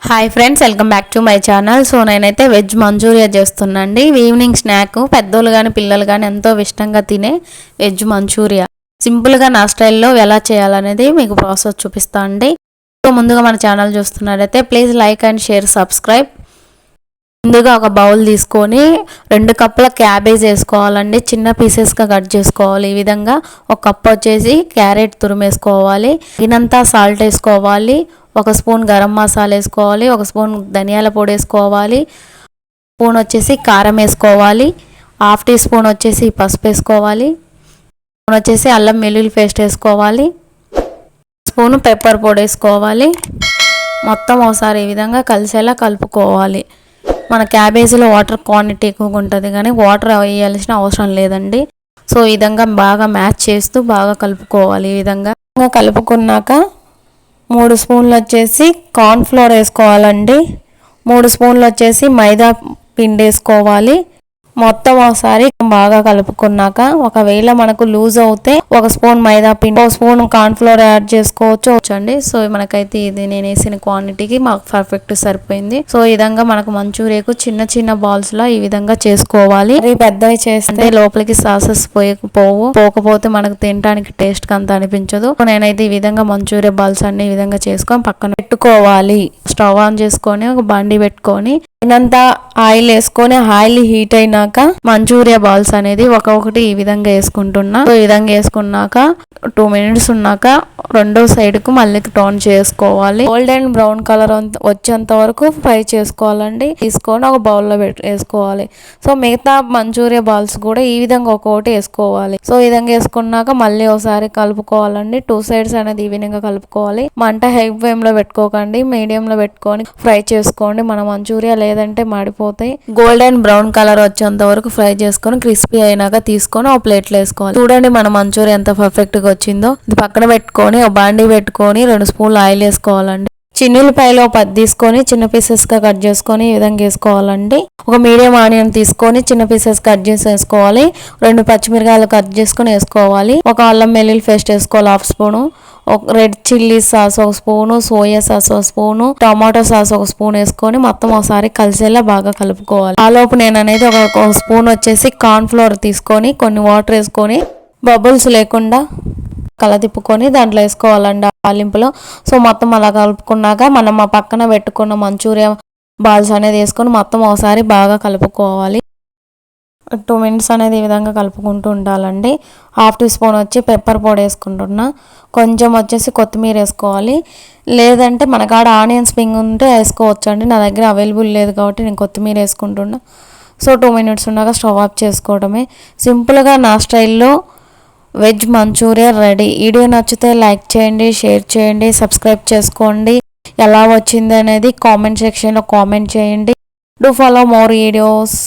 Hi friends, welcome back to my channel. So నేనైతే veg Manchuria చేస్తున్నాండి. Evening snack పెద్దోళ్ళు కానీ పిల్లలు కానీ ఎంతో ఇష్టంగా తినే వెజ్ మంచూరియా సింపుల్గా నా స్టైల్లో ఎలా చేయాలనేది మీకు ప్రాసెస్ చూపిస్తా అండి. సో ముందుగా మన ఛానల్ చూస్తున్నారైతే please like and share, subscribe. ముందుగా ఒక బౌల్ తీసుకొని 2 కప్పుల క్యాబేజ్ వేసుకోవాలండి. చిన్న పీసెస్గా కట్ చేసుకోవాలి. ఈ విధంగా ఒక కప్ వచ్చేసి క్యారెట్ తురిమేసుకోవాలి. దీనంతా సాల్ట్ వేసుకోవాలి. 1 స్పూన్ గరం మసాలా వేసుకోవాలి. 1 స్పూన్ ధనియాల పొడి వేసుకోవాలి. స్పూన్ వచ్చేసి కారం వేసుకోవాలి. 1/2 టీ స్పూన్ వచ్చేసి పసుపు వేసుకోవాలి. స్పూన్ వచ్చేసి అల్లం వెల్లుల్లి పేస్ట్ వేసుకోవాలి. స్పూన్ పెప్పర్ పొడి వేసుకోవాలి. మొత్తం ఒకసారి ఈ విధంగా కలిసేలా కలుపుకోవాలి. మన క్యాబేజీలో వాటర్ క్వాంటిటీ ఎక్కువగా ఉంటుంది కానీ వాటర్ వేయాల్సిన అవసరం లేదండి. సో ఈ విధంగా బాగా మ్యాచ్ చేస్తూ బాగా కలుపుకోవాలి. ఈ విధంగా కలుపుకున్నాక 3 స్పూన్లు వచ్చేసి కార్న్ఫ్లోర్ వేసుకోవాలండి. 3 స్పూన్లు వచ్చేసి మైదా పిండి వేసుకోవాలి. మొత్తం ఒకసారి బాగా కలుపుకున్నాక ఒకవేళ మనకు లూజ్ అవుతే 1 స్పూన్ మైదా పిండి, 1 స్పూన్ కార్న్ఫ్లోర్ యాడ్ చేసుకోవచ్చు అండి. సో మనకైతే ఇది నేను వేసిన క్వాంటిటీకి మాకు పర్ఫెక్ట్ సరిపోయింది. సో ఈ విధంగా మనకు మంచూరియాకు చిన్న చిన్న బాల్స్ లా ఈ విధంగా చేసుకోవాలి. పెద్దవి చేస్తే లోపలికి సాసెస్ పోకపోతే మనకు తినడానికి టేస్ట్ అంత అనిపించదు. నేనైతే ఈ విధంగా మంచూరియా బాల్స్ అన్ని ఈ విధంగా చేసుకొని పక్కన పెట్టుకోవాలి. స్టవ్ ఆన్ చేసుకొని ఒక బండి పెట్టుకొని ఇదంత ఆయిల్ వేసుకొని ఆయిల్ హీట్ అయినాక మంచూరియా బాల్స్ అనేది ఒక్కొక్కటి ఈ విధంగా వేసుకుంటున్నా. ఈ విధంగా వేసుకున్నాక 2 మినిట్స్ ఉన్నాక రెండో సైడ్ కు మళ్ళీ టర్న్ చేసుకోవాలి. గోల్డెన్ బ్రౌన్ కలర్ వచ్చేంత వరకు ఫ్రై చేసుకోవాలండి. తీసుకొని ఒక బౌల్లో వేసుకోవాలి. సో మిగతా మంచూరియా బాల్స్ కూడా ఈ విధంగా ఒక్కొక్కటి వేసుకోవాలి. సో ఈ విధంగా వేసుకున్నాక మళ్ళీ ఒకసారి కలుపుకోవాలండి. 2 సైడ్స్ అనేది ఈ విధంగా కలుపుకోవాలి. మంట హై ఫ్లేమ్ లో పెట్టుకోకండి, మీడియం లో పెట్టుకొని ఫ్రై చేసుకోండి. మన మంచూరియా లేదంటే మాడిపోతాయి. గోల్డెన్ బ్రౌన్ కలర్ వచ్చేంత వరకు ఫ్రై చేసుకొని క్రిస్పీ అయినాక తీసుకొని ఒక ప్లేట్లో వేసుకోవాలి. చూడండి మన మంచూరియా ఎంత పర్ఫెక్ట్ గా వచ్చిందో. ఇది పక్కన పెట్టుకొని ఒక బాండీ పెట్టుకొని 2 స్పూన్లు ఆయిల్ వేసుకోవాలండి. చిన్నులపాయలు 10 తీసుకొని చిన్న పీసెస్ గా కట్ చేసుకొని ఈ విధంగా వేసుకోవాలండి. ఒక మీడియం ఆనియన్ తీసుకొని చిన్న పీసెస్ కట్ చేసి వేసుకోవాలి. 2 పచ్చిమిరకాయలు కట్ చేసుకొని వేసుకోవాలి. ఒక అల్లం వెల్లుల్లి పేస్ట్ వేసుకోవాలి 1/2 spoon. Red chilli sauce 1 spoon, soya sauce 1 spoon, tomato sauce 1 spoon వేసుకొని మొత్తం ఒకసారి కలిసేలా బాగా కలుపుకోవాలి. ఆ లోపు నేను అనేది ఒక స్పూన్ వచ్చేసి కార్న్ ఫ్లోర్ తీసుకొని కొన్ని వాటర్ వేసుకొని బబుల్స్ లేకుండా కలదిప్పుకొని దాంట్లో వేసుకోవాలండి తాలింపులో. సో మొత్తం అలా కలుపుకున్నాక మనం ఆ పక్కన పెట్టుకున్న మంచూరియా బాల్స్ అనేది వేసుకొని మొత్తం ఒకసారి బాగా కలుపుకోవాలి. 2 మినిట్స్ అనేది ఈ విధంగా కలుపుకుంటూ ఉండాలండి. 1/2 టీ స్పూన్ వచ్చి పెప్పర్ పొడి వేసుకుంటున్నా. కొంచెం వచ్చేసి కొత్తిమీర వేసుకోవాలి. లేదంటే మన కాడ ఆనియన్ స్ప్రింగ్ ఉంటే వేసుకోవచ్చు అండి. నా దగ్గర అవైలబుల్ లేదు కాబట్టి నేను కొత్తిమీర వేసుకుంటున్నా. సో 2 మినిట్స్ ఉన్నాక స్టవ్ ఆఫ్ చేసుకోవడమే. సింపుల్గా నా స్టైల్లో వెజ్ మంచూరియా రెడీ. వీడియో నచ్చితే లైక్ చేయండి, షేర్ చేయండి, సబ్స్క్రైబ్ చేసుకోండి. ఎలా వచ్చింది అనేది కామెంట్ సెక్షన్లో కామెంట్ చేయండి. Do follow more videos.